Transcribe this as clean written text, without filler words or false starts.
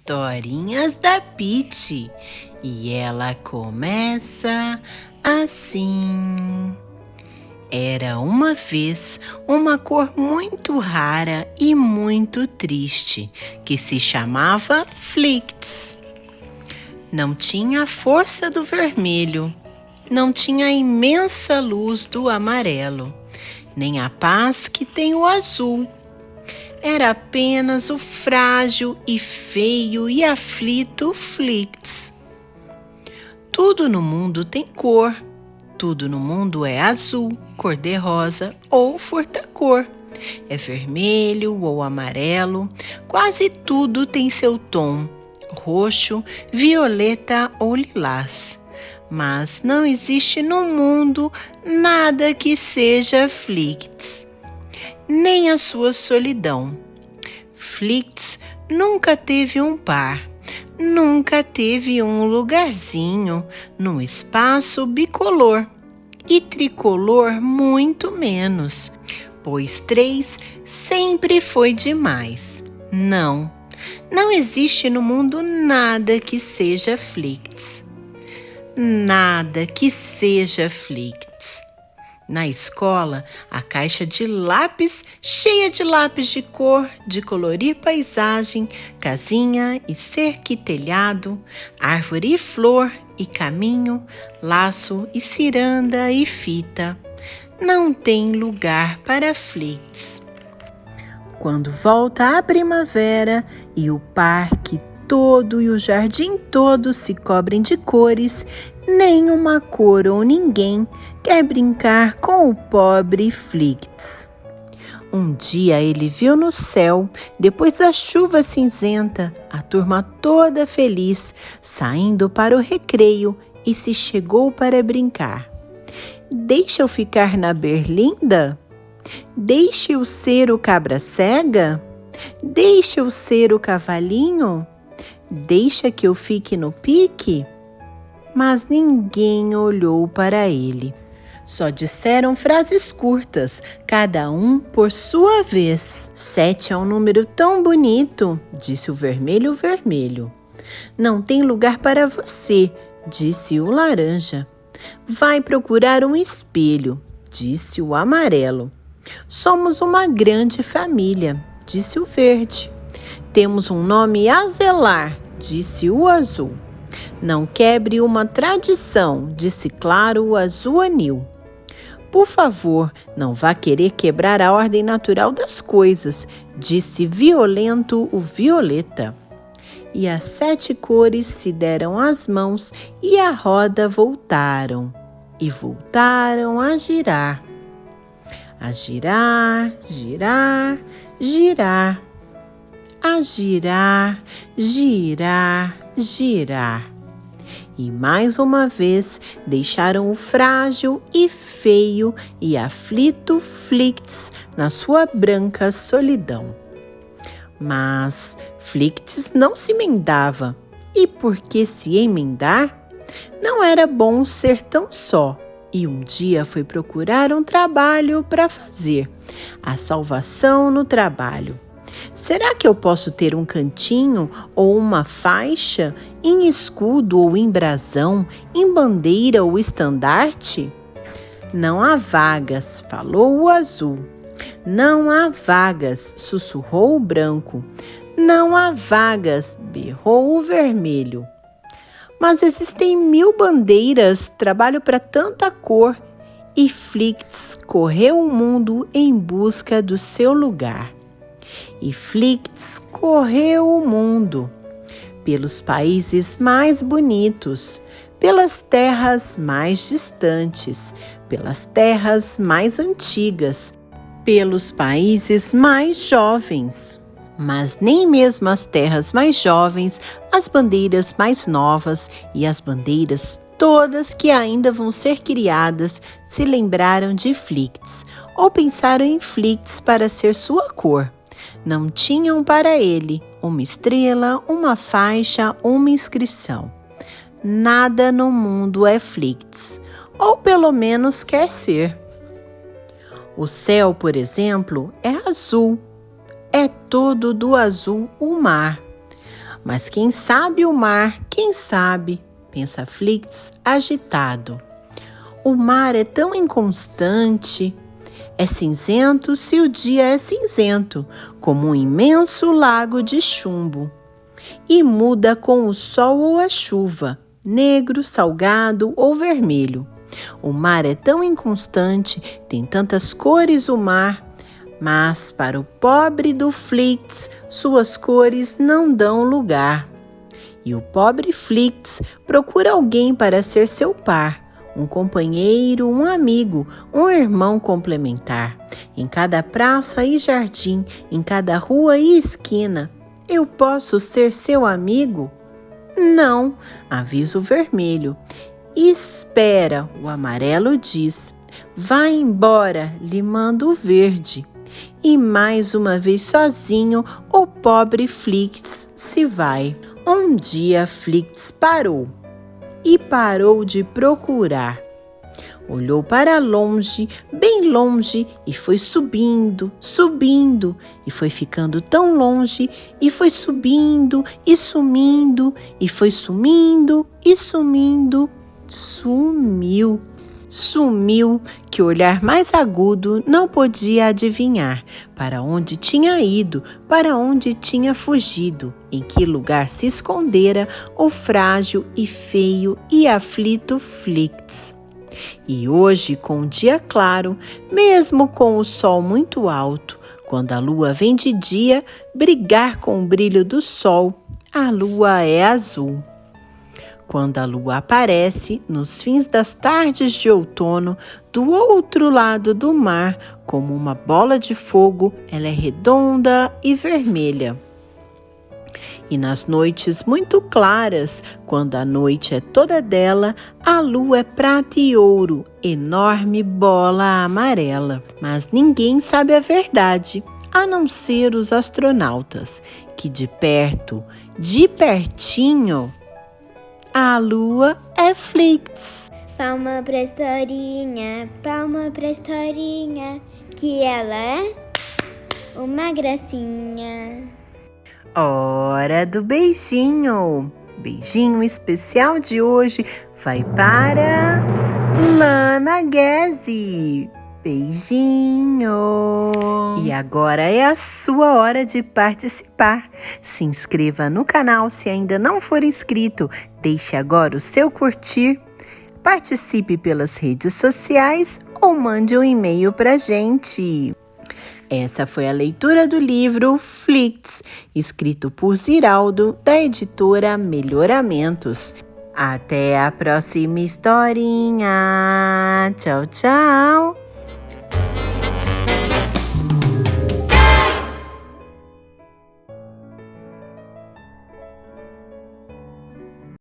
Historinhas da Pitty e ela começa assim. Era uma vez uma cor muito rara e muito triste que se chamava Flicts. Não tinha a força do vermelho, não tinha a imensa luz do amarelo, nem a paz que tem o azul. Era apenas o frágil e feio e aflito Flicts. Tudo no mundo tem cor. Tudo no mundo é azul, cor-de-rosa ou furta-cor. É vermelho ou amarelo. Quase tudo tem seu tom, roxo, violeta ou lilás. Mas não existe no mundo nada que seja Flicts, nem a sua solidão. Flicts nunca teve um par, nunca teve um lugarzinho no espaço bicolor, e tricolor muito menos, pois 3 sempre foi demais. Não existe no mundo nada que seja Flicts. Nada que seja Flicts. Na escola, a caixa de lápis, cheia de lápis de cor, de colorir paisagem, casinha e cerca e telhado, árvore e flor e caminho, laço e ciranda e fita. Não tem lugar para Flicts. Quando volta a primavera e o parque todo e o jardim todo se cobrem de cores, nenhuma cor ou ninguém quer brincar com o pobre Flicts. Um dia ele viu no céu, depois da chuva cinzenta, a turma toda feliz, saindo para o recreio e se chegou para brincar. Deixa eu ficar na berlinda? Deixa eu ser o cabra cega? Deixa eu ser o cavalinho? Deixa que eu fique no pique? Mas ninguém olhou para ele. Só disseram frases curtas, cada um por sua vez. 7 é um número tão bonito, disse o vermelho. Não tem lugar para você, disse o laranja. Vai procurar um espelho, disse o amarelo. Somos uma grande família, disse o verde. Temos um nome a zelar, disse o azul. Não quebre uma tradição, disse claro o azul anil. Por favor, não vá querer quebrar a ordem natural das coisas, disse violento o violeta. E as 7 cores se deram as mãos e a roda voltaram. E voltaram a girar. A girar, girar, girar. A girar, girar, girar. E mais uma vez deixaram o frágil e feio e aflito Flicts na sua branca solidão. Mas Flicts não se emendava. E por que se emendar? Não era bom ser tão só. E um dia foi procurar um trabalho para fazer. A salvação no trabalho. Será que eu posso ter um cantinho ou uma faixa, em escudo ou em brasão, em bandeira ou estandarte? Não há vagas, falou o azul. Não há vagas, sussurrou o branco. Não há vagas, berrou o vermelho. Mas existem 1000 bandeiras, trabalho para tanta cor. E Flicts correu o mundo em busca do seu lugar. E Flicts correu o mundo, pelos países mais bonitos, pelas terras mais distantes, pelas terras mais antigas, pelos países mais jovens. Mas nem mesmo as terras mais jovens, as bandeiras mais novas e as bandeiras todas que ainda vão ser criadas se lembraram de Flicts ou pensaram em Flicts para ser sua cor. Não tinham para ele uma estrela, uma faixa, uma inscrição. Nada no mundo é Flicts, ou pelo menos quer ser. O céu, por exemplo, é azul. É todo do azul o mar. Mas quem sabe o mar, quem sabe, pensa Flicts agitado. O mar é tão inconstante. É cinzento se o dia é cinzento, como um imenso lago de chumbo. E muda com o sol ou a chuva, negro, salgado ou vermelho. O mar é tão inconstante, tem tantas cores o mar, mas para o pobre do Flicts, suas cores não dão lugar. E o pobre Flicts procura alguém para ser seu par, um companheiro, um amigo, um irmão complementar. Em cada praça e jardim, em cada rua e esquina, eu posso ser seu amigo? Não, avisa o vermelho. Espera, o amarelo diz. Vá embora, lhe manda o verde. E mais uma vez sozinho, o pobre Flicts se vai. Um dia Flicts parou. E parou de procurar. Olhou para longe, bem longe, e foi subindo, subindo, e foi ficando tão longe, e foi subindo, e sumindo, e foi sumindo, e sumindo, sumiu. Sumiu, que o olhar mais agudo não podia adivinhar para onde tinha ido, para onde tinha fugido, em que lugar se escondera o frágil e feio e aflito Flicts. E hoje, com o dia claro, mesmo com o sol muito alto, quando a lua vem de dia brigar com o brilho do sol, a lua é azul. Quando a lua aparece, nos fins das tardes de outono, do outro lado do mar, como uma bola de fogo, ela é redonda e vermelha. E nas noites muito claras, quando a noite é toda dela, a lua é prata e ouro, enorme bola amarela. Mas ninguém sabe a verdade, a não ser os astronautas, que de perto, de pertinho, a lua é Flicts. Palma pra historinha, que ela é uma gracinha. Hora do beijinho. Beijinho especial de hoje vai para Lana Guese. Beijinho! E agora é a sua hora de participar. Se inscreva no canal se ainda não for inscrito. Deixe agora o seu curtir. Participe pelas redes sociais ou mande um e-mail pra gente. Essa foi a leitura do livro Flicts, escrito por Ziraldo, da editora Melhoramentos. Até a próxima historinha. Tchau, tchau!